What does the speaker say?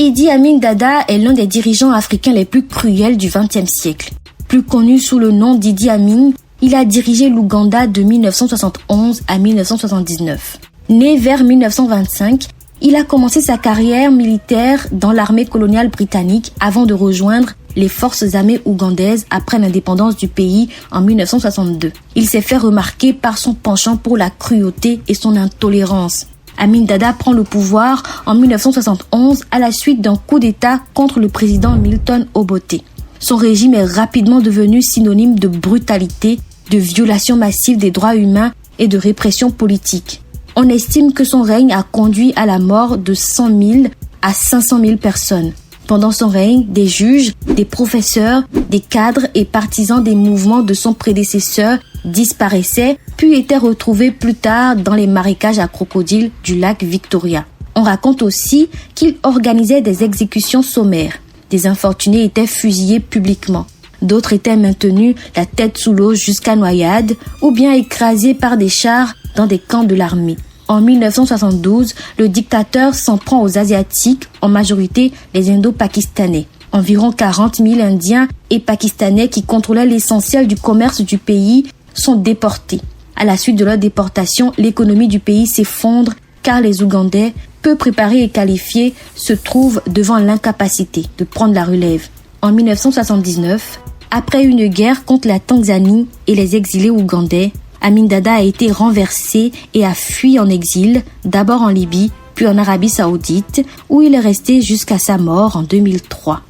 Idi Amin Dada est l'un des dirigeants africains les plus cruels du XXe siècle. Plus connu sous le nom d'Idi Amin, il a dirigé l'Ouganda de 1971 à 1979. Né vers 1925, il a commencé sa carrière militaire dans l'armée coloniale britannique avant de rejoindre les forces armées ougandaises après l'indépendance du pays en 1962. Il s'est fait remarquer par son penchant pour la cruauté et son intolérance. Amin Dada prend le pouvoir en 1971 à la suite d'un coup d'État contre le président Milton Obote. Son régime est rapidement devenu synonyme de brutalité, de violation massive des droits humains et de répression politique. On estime que son règne a conduit à la mort de 100 000 à 500 000 personnes. Pendant son règne, des juges, des professeurs, des cadres et partisans des mouvements de son prédécesseur disparaissaient, puis étaient retrouvés plus tard dans les marécages à crocodiles du lac Victoria. On raconte aussi qu'il organisait des exécutions sommaires. Des infortunés étaient fusillés publiquement. D'autres étaient maintenus la tête sous l'eau jusqu'à noyade ou bien écrasés par des chars dans des camps de l'armée. En 1972, le dictateur s'en prend aux Asiatiques, en majorité les Indo-Pakistanais. Environ 40 000 Indiens et Pakistanais qui contrôlaient l'essentiel du commerce du pays sont déportés. À la suite de leur déportation, l'économie du pays s'effondre car les Ougandais, peu préparés et qualifiés, se trouvent devant l'incapacité de prendre la relève. En 1979, après une guerre contre la Tanzanie et les exilés ougandais, Amin Dada a été renversé et a fui en exil, d'abord en Libye, puis en Arabie Saoudite, où il est resté jusqu'à sa mort en 2003.